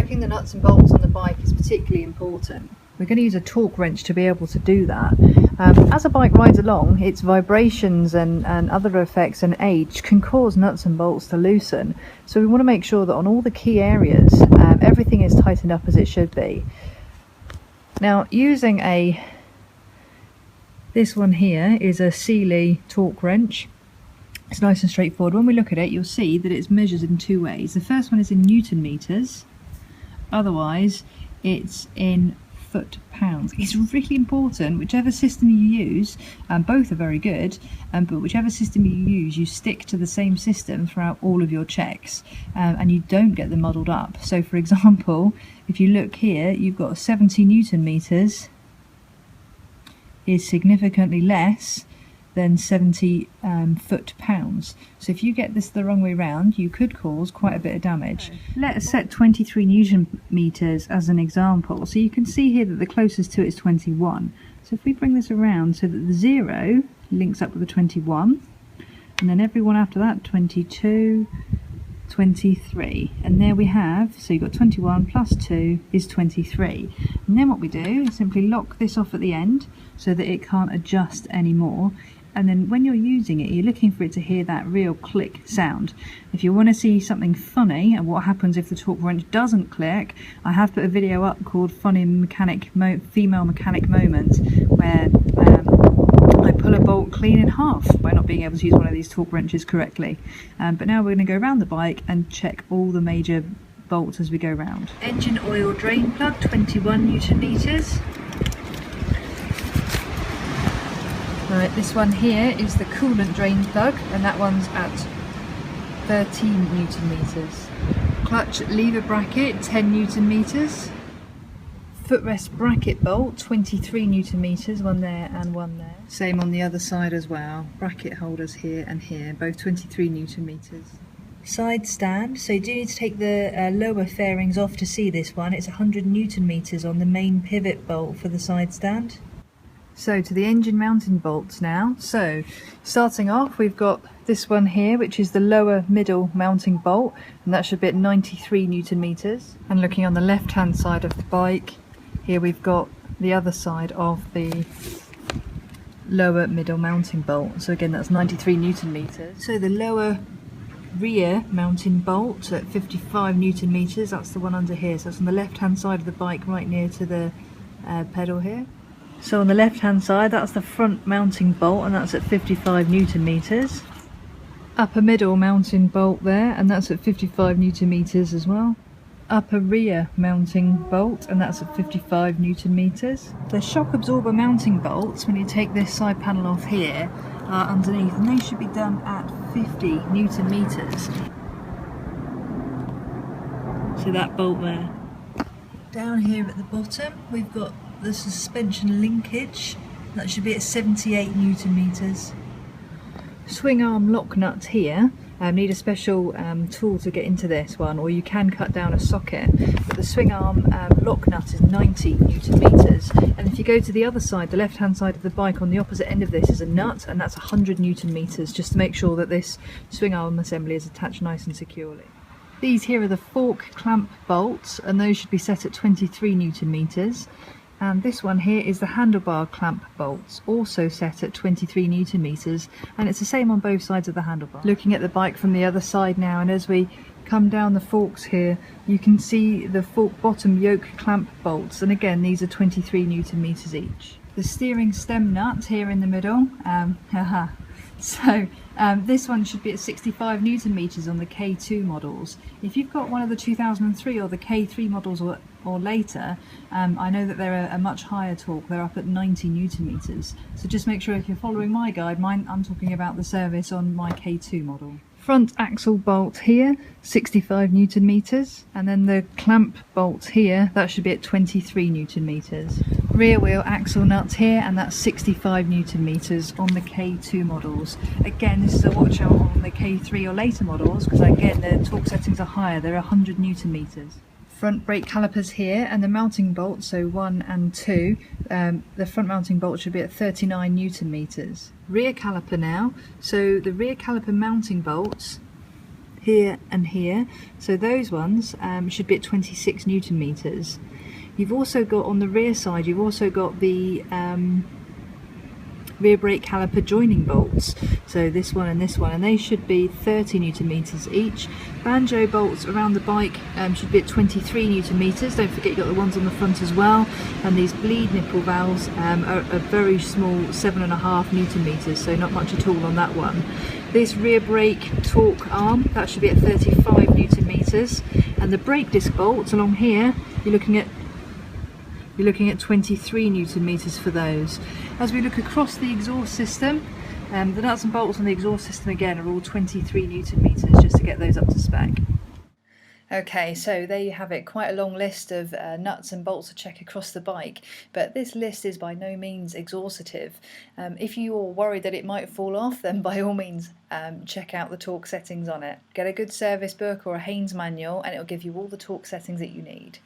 checking the nuts and bolts on the bike is particularly important. We're going to use a torque wrench to be able to do that. As a bike rides along, its vibrations and other effects and age can cause nuts and bolts to loosen. So we want to make sure that on all the key areas, everything is tightened up as it should be. Now, using this one here is a Sealy torque wrench. It's nice and straightforward. When we look at it, you'll see that it's measured in two ways. The first one is in Newton meters, otherwise it's in foot-pounds. It's really important, whichever system you use, both are very good, but whichever system you use, you stick to the same system throughout all of your checks, and you don't get them muddled up. So for example, if you look here, you've got 70 Newton meters is significantly less than 70 foot-pounds. So if you get this the wrong way round, you could cause quite a bit of damage. Let us set 23 Newton meters as an example. So you can see here that the closest to it is 21. So if we bring this around so that the 0 links up with the 21, and then every one after that, 22, 23, and there we have, so you've got 21 plus 2 is 23. And then what we do is simply lock this off at the end so that it can't adjust anymore. And then when you're using it, you're looking for it to hear that real click sound. If you want to see something funny and what happens if the torque wrench doesn't click, I have put a video up called Funny Female Mechanic Moment, where I pull a bolt clean in half by not being able to use one of these torque wrenches correctly. But now we're going to go around the bike and check all the major bolts as we go round. Engine oil drain plug, 21 Newton meters. Right, this one here is the coolant drain plug, and that one's at 13 Newton meters. Clutch lever bracket, 10 Newton meters. Footrest bracket bolt, 23 Newton meters, one there and one there. Same on the other side as well. Bracket holders here and here, both 23 Newton meters. Side stand, so you do need to take the lower fairings off to see this one. It's 100 Newton meters on the main pivot bolt for the side stand. So to the engine mounting bolts now. So starting off, we've got this one here, which is the lower middle mounting bolt, and that should be at 93 Newton meters. And looking on the left hand side of the bike, here we've got the other side of the lower middle mounting bolt. So again, that's 93 Newton meters. So the lower rear mounting bolt at 55 Newton meters, that's the one under here. So that's on the left hand side of the bike, right near to the pedal here. So on the left hand side, that's the front mounting bolt, and that's at 55 Newton meters. Upper middle mounting bolt there, and that's at 55 Newton meters as well. Upper rear mounting bolt, and that's at 55 Newton meters. The shock absorber mounting bolts, when you take this side panel off here, are underneath, and they should be done at 50 Newton meters. So that bolt there. Down here at the bottom, we've got the suspension linkage, that should be at 78 Newton meters. Swing arm lock nut here, need a special tool to get into this one, or you can cut down a socket, but the swing arm lock nut is 90 Newton meters, and if you go to the other side, the left hand side of the bike, on the opposite end of this is a nut, and that's 100 Newton meters, just to make sure that this swing arm assembly is attached nice and securely. These here are the fork clamp bolts, and those should be set at 23 Newton meters. And this one here is the handlebar clamp bolts, also set at 23 Newton meters, and it's the same on both sides of the handlebar. Looking at the bike from the other side now, and as we come down the forks here, you can see the fork bottom yoke clamp bolts, and again these are 23 Newton meters each. The steering stem nut here in the middle, this one should be at 65 Newton meters on the K2 models. If you've got one of the 2003 or the K3 models or later, I know that they're a much higher torque. They're up at 90 Newton meters. So just make sure, if you're following my guide, I'm talking about the service on my K2 model. Front axle bolt here, 65 Newton meters, and then the clamp bolt here, that should be at 23 Newton meters. Rear wheel axle nut here, and that's 65 Newton meters on the K2 models. Again, this is a watch out on the K3 or later models, because again the torque settings are higher, they're 100 Newton meters. Front brake calipers here, and the mounting bolt, so 1 and 2, the front mounting bolt should be at 39 Newton meters. Rear caliper now, so the rear caliper mounting bolts here and here. So those ones should be at 26 Newton meters. You've also got on the rear side, you've also got the rear brake caliper joining bolts, so this one, and they should be 30 Newton meters each. Banjo bolts around the bike should be at 23 Newton meters. Don't forget you've got the ones on the front as well, and these bleed nipple valves are a very small 7.5 Newton meters, so not much at all on that one. This rear brake torque arm, that should be at 35 Newton meters, and the brake disc bolts along here, you're looking at 23 Newton meters for those. As we look across the exhaust system, the nuts and bolts on the exhaust system again are all 23 Newton meters, just to get those up to spec. Okay, so there you have it, quite a long list of nuts and bolts to check across the bike, but this list is by no means exhaustive. If you're worried that it might fall off, then by all means check out the torque settings on it. Get a good service book or a Haynes manual and it'll give you all the torque settings that you need.